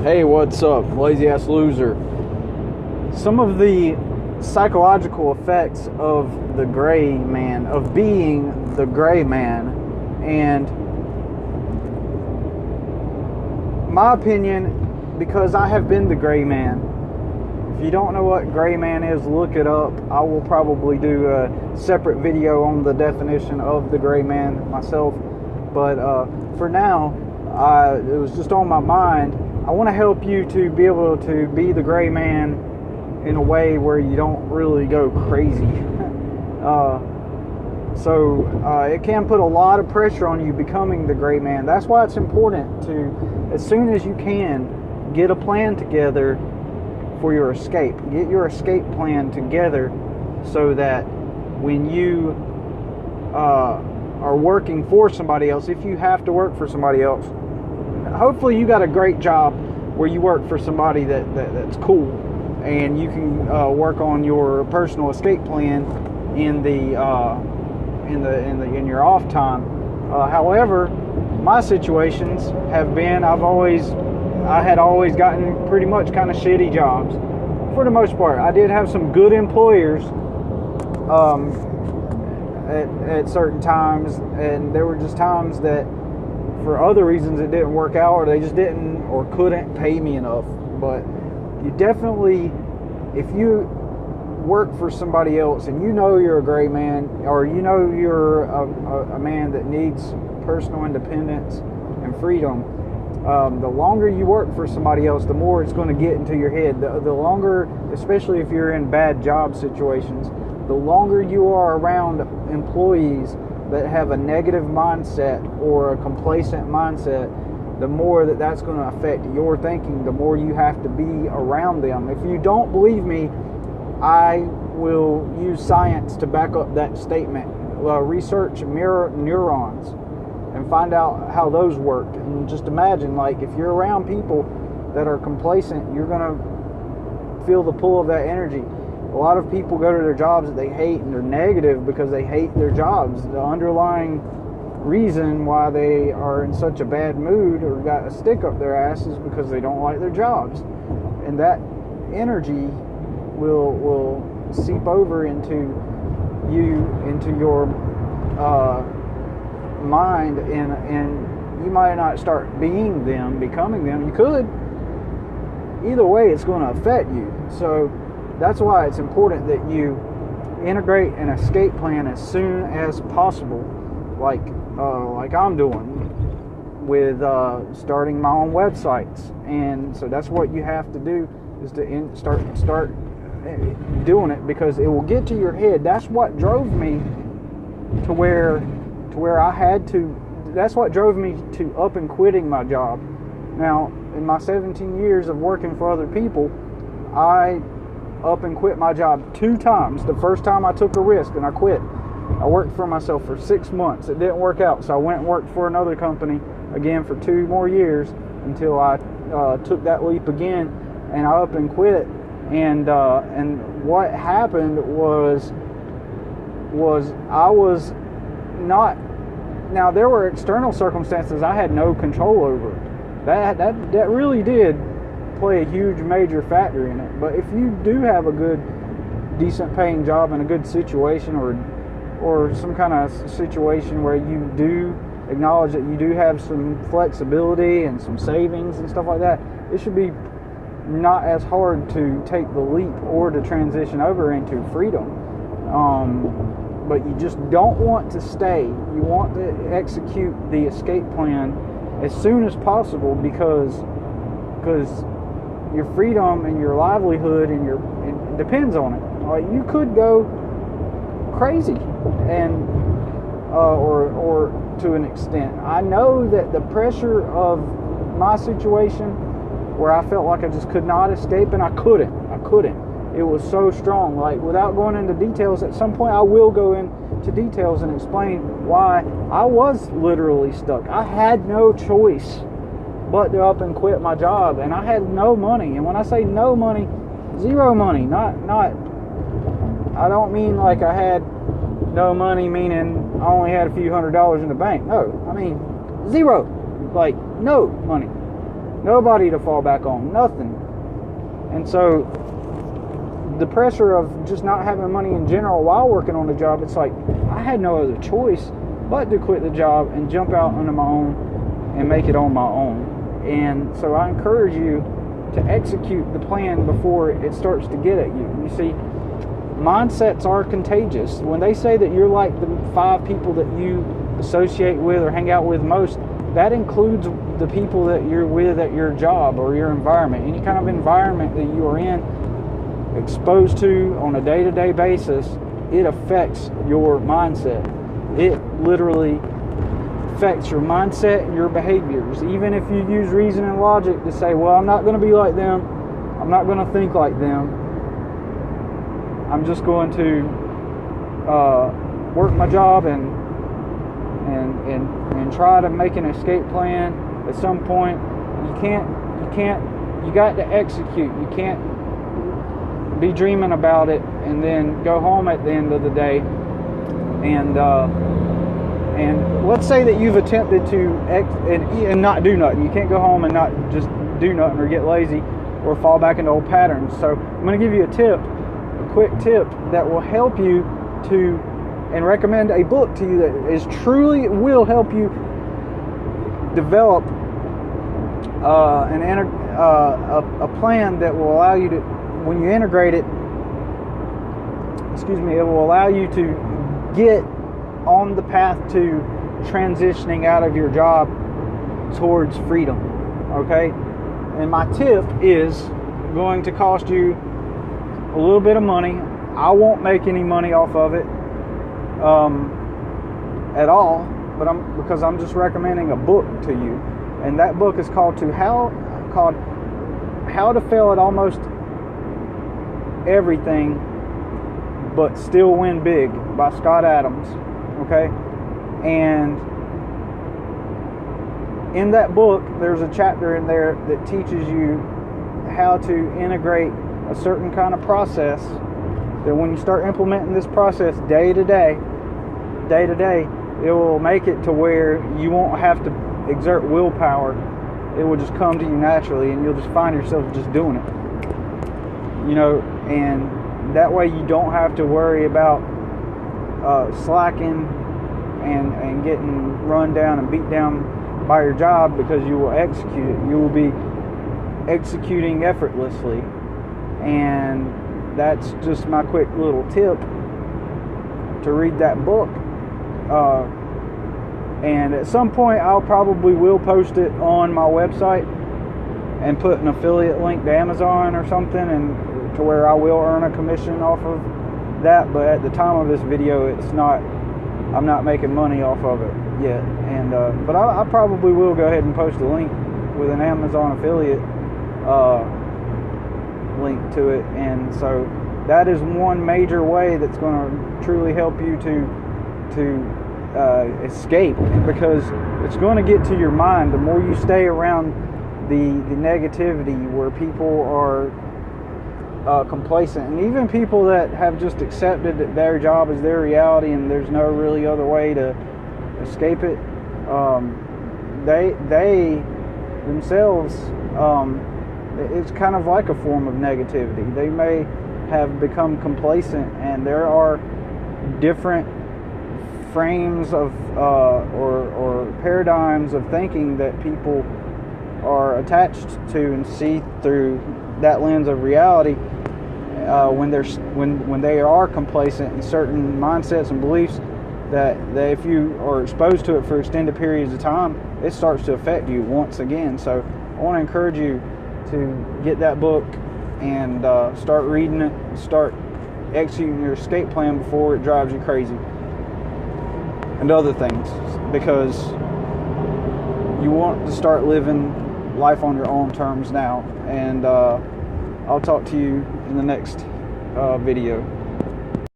Hey, what's up, lazy ass loser? Some of the psychological effects of the gray man, of being the gray man, and my opinion, because I have been the gray man. If you don't know what gray man is, look it up. I will probably do a separate video on the definition of the gray man myself, but for now, it was just on my mind. I want to help you to be able to be the gray man in a way where you don't really go crazy. So it can put a lot of pressure on you becoming the gray man. That's why it's important to, as soon as you can, get a plan together for your escape. Get your escape plan together so that when you are working for somebody else, if you have to work for somebody else, hopefully you got a great job where you work for somebody that's cool, and you can work on your personal escape plan in your off time. However, my situations have been I had always gotten pretty much kind of shitty jobs for the most part. I did have some good employers at certain times, and there were just times that for other reasons it didn't work out, or they just didn't or couldn't pay me enough. But you definitely, if you work for somebody else and you know you're a gray man, or you know you're a man that needs personal independence and freedom, the longer you work for somebody else, the more it's going to get into your head. The longer, especially if you're in bad job situations, the longer you are around employees that have a negative mindset or a complacent mindset, the more that's going to affect your thinking, the more you have to be around them. If you don't believe me, I will use science to back up that statement. Research mirror neurons and find out how those work. And just imagine, like, if you're around people that are complacent, you're going to feel the pull of that energy. A lot of people go to their jobs that they hate, and they're negative because they hate their jobs. The underlying reason why they are in such a bad mood or got a stick up their ass is because they don't like their jobs. And that energy will seep over into your mind, and you might not start being them, becoming them. You could. Either way, it's going to affect you. So that's why it's important that you integrate an escape plan as soon as possible, like I'm doing with starting my own websites. And so that's what you have to do, is to start doing it, because it will get to your head. That's what drove me to where I had to. That's what drove me to up and quitting my job. Now, in my 17 years of working for other people, I up and quit my job 2 times. The first time I took a risk and I quit. I worked for myself for 6 months. It didn't work out, so I went and worked for another company again for 2 more years until I took that leap again, and I up and quit. And what happened was I was not. Now, there were external circumstances I had no control over. That really did play a huge major factor in it. But if you do have a good, decent paying job in a good situation, or some kind of situation where you do acknowledge that you do have some flexibility and some savings and stuff like that, it should be not as hard to take the leap or to transition over into freedom. But you just don't want to stay. You want to execute the escape plan as soon as possible, because your freedom and your livelihood and it depends on it. You could go crazy, and or to an extent. I know that the pressure of my situation, where I felt like I just could not escape, and I couldn't. It was so strong. Like, without going into details, at some point I will go into details and explain why I was literally stuck. I had no choice but to up and quit my job, and I had no money. And when I say no money, zero money. Not. I don't mean like I had no money meaning I only had a few $100s in the bank. No, I mean zero. Like, no money. nobody to fall back on, nothing. And so the pressure of just not having money in general while working on the job, it's like I had no other choice but to quit the job and jump out on my own and make it on my own. And so I encourage you to execute the plan before it starts to get at you. You see, mindsets are contagious. When they say that you're like the 5 people that you associate with or hang out with most, that includes the people that you're with at your job or your environment. Any kind of environment that you are in, exposed to on a day-to-day basis, it affects your mindset. It literally affects your mindset and your behaviors. Even if you use reason and logic to say, well, I'm not going to be like them, I'm not going to think like them, I'm just going to work my job and try to make an escape plan. At some point, you got to execute. You can't be dreaming about it and then go home at the end of the day and let's say that you've attempted to and not do nothing. You can't go home and not just do nothing or get lazy or fall back into old patterns. So I'm going to give you a quick tip that will help you to, and recommend a book to you that is truly will help you develop a plan that will allow you to, when you integrate it, it will allow you to get on the path to transitioning out of your job towards freedom. Okay? And my tip is going to cost you a little bit of money. I won't make any money off of it at all, but because I'm just recommending a book to you. And that book is called How to Fail at Almost Everything But Still Win Big by Scott Adams. Okay? And in that book, there's a chapter in there that teaches you how to integrate a certain kind of process that when you start implementing this process day to day, it will make it to where you won't have to exert willpower. It will just come to you naturally, and you'll just find yourself just doing it. You know, and that way you don't have to worry about slacking and getting run down and beat down by your job, because you will execute it. You will be executing effortlessly. And that's just my quick little tip, to read that book. And at some point I'll probably will post it on my website and put an affiliate link to Amazon or something, and to where I will earn a commission off of that. But at the time of this video, I'm not making money off of it yet. And but I probably will go ahead and post a link with an Amazon affiliate link to it. And so that is one major way that's going to truly help you to escape, because it's going to get to your mind. The more you stay around the negativity, where people are complacent, and even people that have just accepted that their job is their reality and there's no really other way to escape it, they themselves, it's kind of like a form of negativity. They may have become complacent, and there are different frames of or paradigms of thinking that people are attached to and see through that lens of reality when they are complacent in certain mindsets and beliefs, that if you are exposed to it for extended periods of time, it starts to affect you once again. So I want to encourage you to get that book and start reading it, start executing your escape plan before it drives you crazy, and other things, because you want to start living life on your own terms now. And I'll talk to you in the next video.